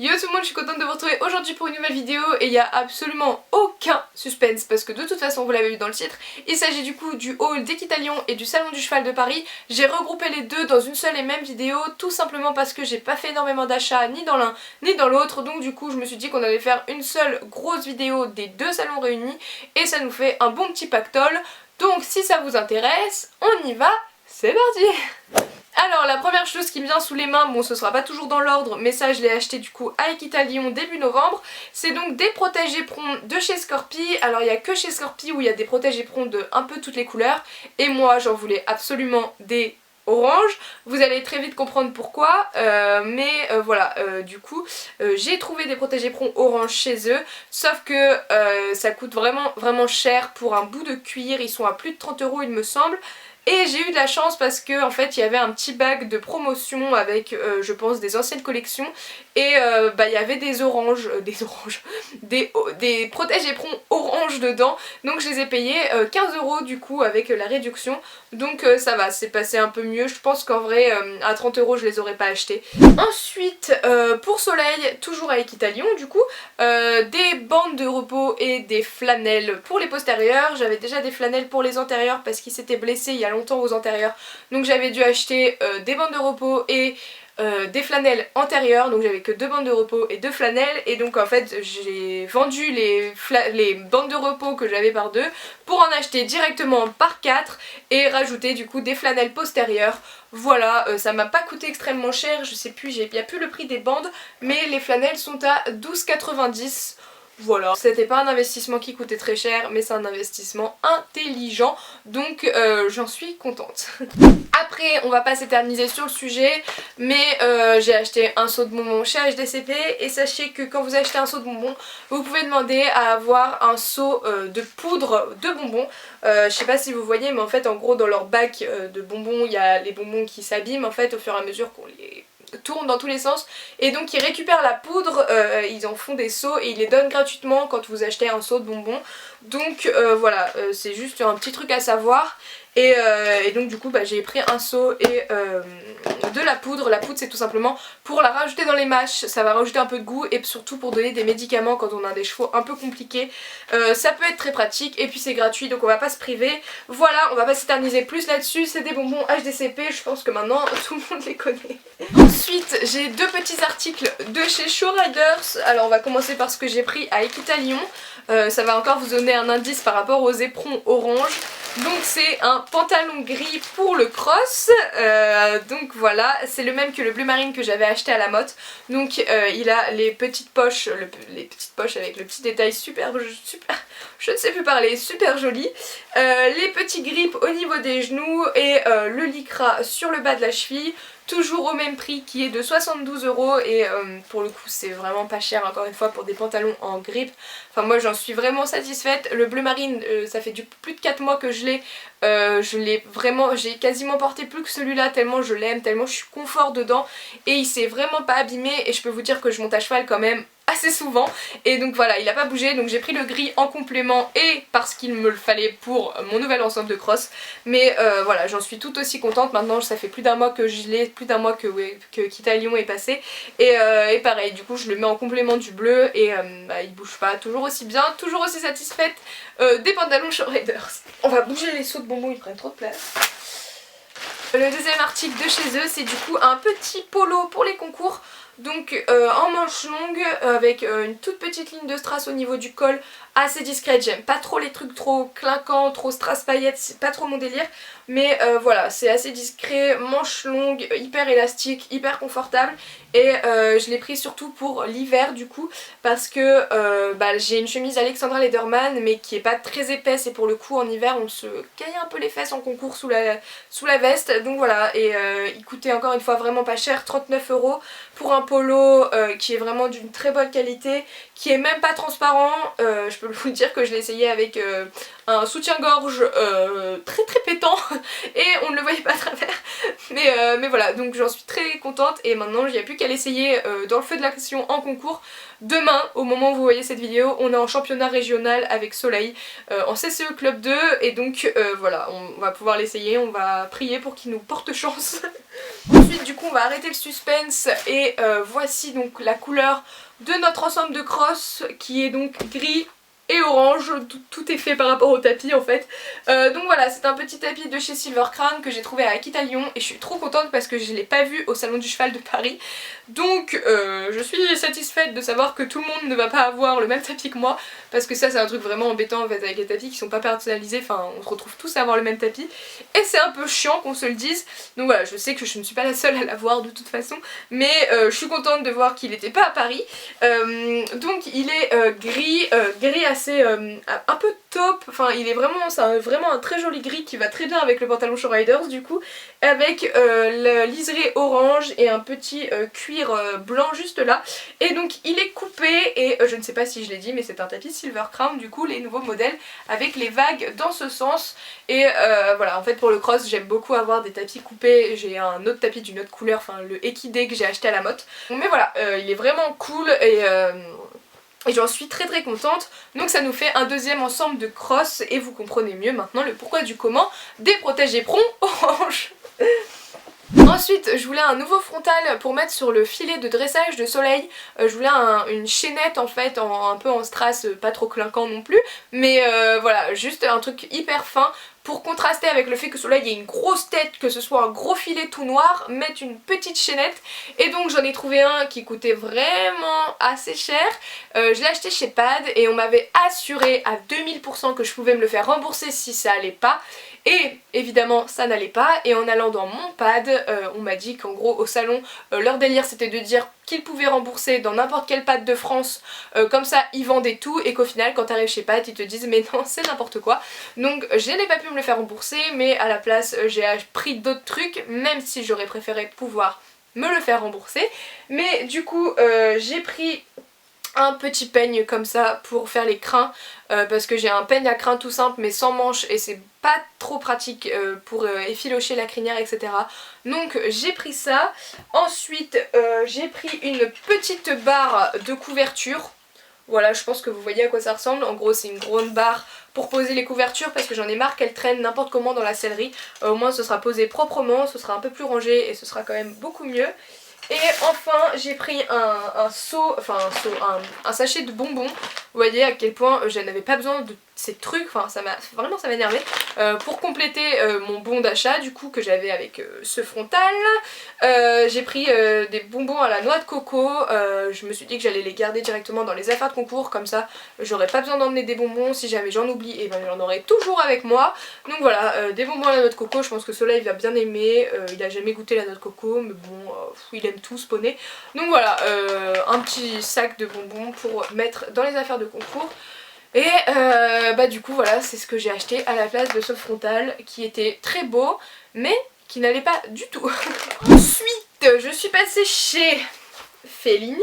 Yo tout le monde, je suis contente de vous retrouver aujourd'hui pour une nouvelle vidéo et il n'y a absolument aucun suspense parce que de toute façon vous l'avez vu dans le titre, il s'agit du coup du haul d'Equitalion et du salon du cheval de Paris. J'ai regroupé les deux dans une seule et même vidéo tout simplement parce que j'ai pas fait énormément d'achats ni dans l'un ni dans l'autre, donc du coup je me suis dit qu'on allait faire une seule grosse vidéo des deux salons réunis et ça nous fait un bon petit pactole. Donc si ça vous intéresse, on y va, c'est parti. Alors la première chose qui me vient sous les mains, bon ce sera pas toujours dans l'ordre mais ça je l'ai acheté du coup à Equitalion début novembre, c'est donc des protège-éperons de chez Scorpi. Alors il n'y a que chez Scorpi où il y a des protège-éperons de un peu toutes les couleurs et moi j'en voulais absolument des orange, vous allez très vite comprendre pourquoi, voilà, du coup j'ai trouvé des protège-éperons orange chez eux, sauf que ça coûte vraiment cher pour un bout de cuir, ils sont à plus de 30 € il me semble. Et j'ai eu de la chance parce que en fait il y avait un petit bag de promotion avec je pense des anciennes collections et il y avait des oranges, des protège-éperons orange dedans, donc je les ai payés 15 € du coup avec la réduction, donc ça va, c'est passé un peu mieux. Je pense qu'en vrai à 30 € je les aurais pas achetés. Ensuite pour Soleil, toujours à Equitalion du coup, des bandes de repos et des flanelles pour les postérieurs. J'avais déjà des flanelles pour les antérieurs parce qu'ils s'étaient blessés il y a longtemps aux antérieurs, donc j'avais dû acheter des bandes de repos et des flanelles antérieures, donc j'avais que 2 bandes de repos et 2 flanelles, et donc en fait j'ai vendu les bandes de repos que j'avais par 2 pour en acheter directement par 4 et rajouter du coup des flanelles postérieures. Voilà, ça m'a pas coûté extrêmement cher, je sais plus, il n'y a plus le prix des bandes, mais les flanelles sont à 12,90 €. Voilà, c'était pas un investissement qui coûtait très cher, mais c'est un investissement intelligent, donc j'en suis contente. Après, on va pas s'éterniser sur le sujet, mais j'ai acheté un seau de bonbons chez HDCP, et sachez que quand vous achetez un seau de bonbons, vous pouvez demander à avoir un seau de poudre de bonbons. Je sais pas si vous voyez, mais en fait en gros dans leur bac de bonbons, il y a les bonbons qui s'abîment en fait au fur et à mesure qu'on les tourne dans tous les sens, et donc ils récupèrent la poudre, ils en font des seaux et ils les donnent gratuitement quand vous achetez un seau de bonbons. Donc voilà, c'est juste un petit truc à savoir. Et donc du coup j'ai pris un seau et de la poudre. La poudre c'est tout simplement pour la rajouter dans les mâches, ça va rajouter un peu de goût et surtout pour donner des médicaments quand on a des chevaux un peu compliqués. Ça peut être très pratique et puis c'est gratuit, donc on va pas se priver. Voilà, on va pas s'éterniser plus là-dessus, c'est des bonbons HDCP, je pense que maintenant tout le monde les connaît. Ensuite j'ai deux petits articles de chez Show Riders. Alors on va commencer par ce que j'ai pris à Equitalion. Ça va encore vous donner un indice par rapport aux éperons orange. Donc c'est un pantalon gris pour le cross, donc voilà, c'est le même que le bleu marine que j'avais acheté à la Motte. Donc il a les petites poches avec le petit détail super, je ne sais plus parler, super joli. Les petits grips au niveau des genoux et le lycra sur le bas de la cheville. Toujours au même prix qui est de 72 € et pour le coup c'est vraiment pas cher encore une fois pour des pantalons en grippe. Enfin moi j'en suis vraiment satisfaite. Le bleu marine ça fait plus de 4 mois que je l'ai. J'ai quasiment porté plus que celui-là tellement je l'aime, tellement je suis confort dedans et il s'est vraiment pas abîmé et je peux vous dire que je monte à cheval quand même assez souvent et donc voilà, il a pas bougé, donc j'ai pris le gris en complément et parce qu'il me le fallait pour mon nouvel ensemble de cross, mais voilà, j'en suis tout aussi contente. Maintenant ça fait plus d'un mois que je l'ai, plus d'un mois que Equitalion est passé et pareil, du coup je le mets en complément du bleu et il bouge pas, toujours aussi bien, toujours aussi satisfaite des pantalons Show Riders. On va bouger les seaux de bonbons, ils prennent trop de place. Le deuxième article de chez eux c'est du coup un petit polo pour les concours. Donc en manche longue avec une toute petite ligne de strass au niveau du col, assez discrète. J'aime pas trop les trucs trop clinquants, trop strass paillettes, c'est pas trop mon délire. Mais voilà, c'est assez discret, manche longue, hyper élastique, hyper confortable. Et je l'ai pris surtout pour l'hiver du coup, parce que j'ai une chemise Alexandra Lederman mais qui est pas très épaisse et pour le coup en hiver on se caille un peu les fesses en concours sous la veste. Donc voilà, et il coûtait encore une fois vraiment pas cher, 39 € pour un polo qui est vraiment d'une très bonne qualité, qui est même pas transparent. Je peux vous dire que je l'ai essayé avec un soutien-gorge très très pétant et on ne le voyait pas à travers. Mais voilà, donc j'en suis très contente et maintenant il n'y a plus qu'à l'essayer dans le feu de l'action en concours. Demain, au moment où vous voyez cette vidéo, on est en championnat régional avec Soleil en CCE Club 2 et donc voilà, on va pouvoir l'essayer, on va prier pour qu'il nous porte chance. Ensuite du coup on va arrêter le suspense et voici donc la couleur de notre ensemble de crosses qui est donc gris et orange, tout est fait par rapport au tapis en fait. Donc voilà, c'est un petit tapis de chez Silver Crown que j'ai trouvé à Aquitalion et je suis trop contente parce que je ne l'ai pas vu au salon du cheval de Paris. Donc je suis satisfaite de savoir que tout le monde ne va pas avoir le même tapis que moi parce que ça c'est un truc vraiment embêtant en fait avec les tapis qui sont pas personnalisés, enfin on se retrouve tous à avoir le même tapis et c'est un peu chiant qu'on se le dise. Donc voilà, je sais que je ne suis pas la seule à l'avoir de toute façon, mais je suis contente de voir qu'il n'était pas à Paris. Donc il est gris assez un peu taupe, enfin il est vraiment, c'est vraiment un très joli gris qui va très bien avec le pantalon Show Riders du coup, avec le liseré orange et un petit cuir blanc juste là, et donc il est coupé et je ne sais pas si je l'ai dit mais c'est un tapis Silver Crown du coup, les nouveaux modèles avec les vagues dans ce sens et voilà, en fait pour le cross j'aime beaucoup avoir des tapis coupés, j'ai un autre tapis d'une autre couleur, enfin le Equidé que j'ai acheté à la Motte, mais voilà, il est vraiment cool et j'en suis très très contente. Donc ça nous fait un deuxième ensemble de crosses et vous comprenez mieux maintenant le pourquoi du comment des protège-éperons orange. Ensuite je voulais un nouveau frontal pour mettre sur le filet de dressage de Soleil. Je voulais une chaînette en fait, un peu en strass, pas trop clinquant non plus, mais voilà, juste un truc hyper fin pour contraster avec le fait que Soleil ait une grosse tête, que ce soit un gros filet tout noir, mettre une petite chaînette. Et donc j'en ai trouvé un qui coûtait vraiment assez cher. Je l'ai acheté chez Pad et on m'avait assuré à 2000% que je pouvais me le faire rembourser si ça allait pas. Et évidemment ça n'allait pas, et en allant dans mon Pad, on m'a dit qu'en gros au salon, leur délire c'était de dire qu'ils pouvaient rembourser dans n'importe quel Pad de France, comme ça ils vendaient tout, et qu'au final quand t'arrives chez Pad ils te disent mais non c'est n'importe quoi. Donc je n'ai pas pu me le faire rembourser, mais à la place j'ai pris d'autres trucs, même si j'aurais préféré pouvoir me le faire rembourser. Mais du coup j'ai pris un petit peigne comme ça pour faire les crins, parce que j'ai un peigne à crins tout simple mais sans manche et c'est pas trop pratique pour effilocher la crinière, etc. Donc j'ai pris ça. Ensuite j'ai pris une petite barre de couverture. Voilà, je pense que vous voyez à quoi ça ressemble. En gros c'est une grande barre pour poser les couvertures parce que j'en ai marre qu'elles traînent n'importe comment dans la sellerie. Au moins ce sera posé proprement, ce sera un peu plus rangé et ce sera quand même beaucoup mieux. Et enfin j'ai pris un sachet de bonbons. Vous voyez à quel point je n'avais pas besoin de ces trucs, enfin ça m'a énervé, pour compléter mon bon d'achat du coup que j'avais avec ce frontal. J'ai pris des bonbons à la noix de coco, je me suis dit que j'allais les garder directement dans les affaires de concours, comme ça j'aurais pas besoin d'emmener des bonbons, si jamais j'en oublie et ben j'en aurai toujours avec moi. Donc voilà, des bonbons à la noix de coco, je pense que Soleil va bien aimer, il a jamais goûté la noix de coco mais bon il aime tout spawner. Donc voilà, un petit sac de bonbons pour mettre dans les affaires de concours. Et bah du coup voilà, c'est ce que j'ai acheté à la place de ce frontal qui était très beau mais qui n'allait pas du tout. Ensuite je suis passée chez Fellini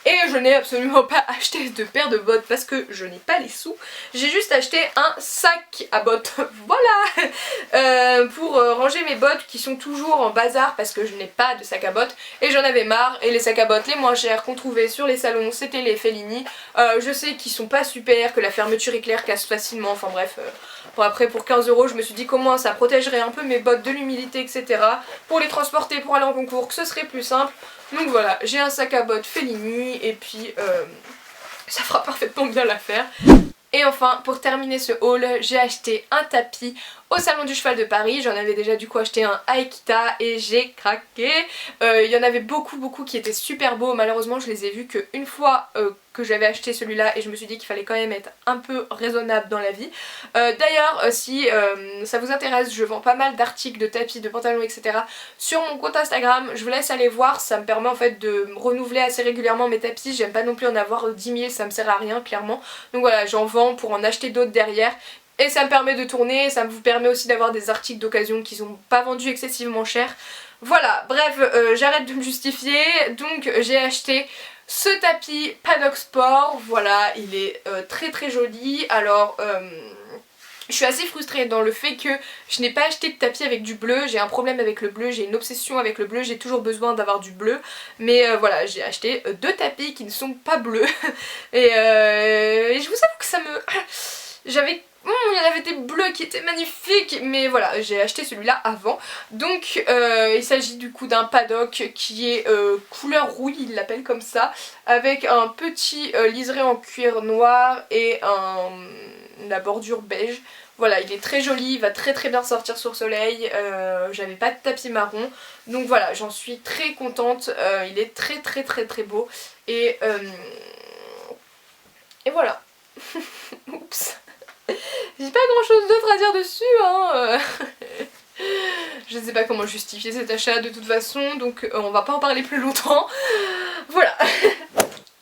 et je n'ai absolument pas acheté de paire de bottes parce que je n'ai pas les sous. J'ai juste acheté un sac à bottes, voilà, pour ranger mes bottes qui sont toujours en bazar parce que je n'ai pas de sac à bottes et j'en avais marre. Et les sacs à bottes les moins chers qu'on trouvait sur les salons c'était les Fellini. Je sais qu'ils sont pas super, que la fermeture éclair casse facilement, enfin bref. Bon après pour 15 € je me suis dit comment ça protégerait un peu mes bottes de l'humidité, etc. Pour les transporter pour aller en concours, que ce serait plus simple. Donc voilà, j'ai un sac à bottes Fellini et puis ça fera parfaitement bien l'affaire. Et enfin, pour terminer ce haul, j'ai acheté un tapis au salon du cheval de Paris. J'en avais déjà du coup acheté un à Equita et j'ai craqué. Il y en avait beaucoup qui étaient super beaux. Malheureusement je les ai vus qu'une fois que j'avais acheté celui-là et je me suis dit qu'il fallait quand même être un peu raisonnable dans la vie. D'ailleurs si ça vous intéresse, je vends pas mal d'articles, de tapis, de pantalons, etc. sur mon compte Instagram. Je vous laisse aller voir, ça me permet en fait de renouveler assez régulièrement mes tapis. J'aime pas non plus en avoir 10 000, ça me sert à rien clairement. Donc voilà, j'en vends pour en acheter d'autres derrière. Et ça me permet de tourner, ça vous permet aussi d'avoir des articles d'occasion qui sont pas vendus excessivement cher. Voilà, bref, j'arrête de me justifier. Donc j'ai acheté ce tapis Paddock Sport, voilà, il est très joli. Alors Je suis assez frustrée dans le fait que je n'ai pas acheté de tapis avec du bleu, j'ai un problème avec le bleu, j'ai une obsession avec le bleu, j'ai toujours besoin d'avoir du bleu, mais voilà, j'ai acheté 2 tapis qui ne sont pas bleus et je vous avoue que ça me... J'avais... il y en avait des bleus qui étaient magnifiques, mais voilà, j'ai acheté celui-là avant. Donc il s'agit du coup d'un paddock qui est couleur rouille, il l'appelle comme ça, avec un petit liseré en cuir noir et la bordure beige. Voilà, il est très joli, il va très très bien sortir sur soleil, j'avais pas de tapis marron, donc voilà, j'en suis très contente, il est très très très très beau, et voilà. Oups. J'ai pas grand chose d'autre à dire dessus, hein. Je sais pas comment justifier cet achat de toute façon, donc on va pas en parler plus longtemps. Voilà.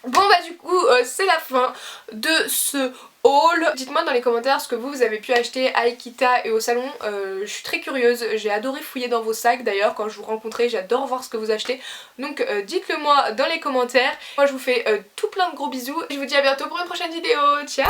Bon bah du coup c'est la fin de ce haul. Dites-moi dans les commentaires ce que vous avez pu acheter à Ikita et au salon, je suis très curieuse, j'ai adoré fouiller dans vos sacs d'ailleurs quand je vous rencontrais, j'adore voir ce que vous achetez, donc dites-le moi dans les commentaires. Moi je vous fais tout plein de gros bisous et je vous dis à bientôt pour une prochaine vidéo, ciao.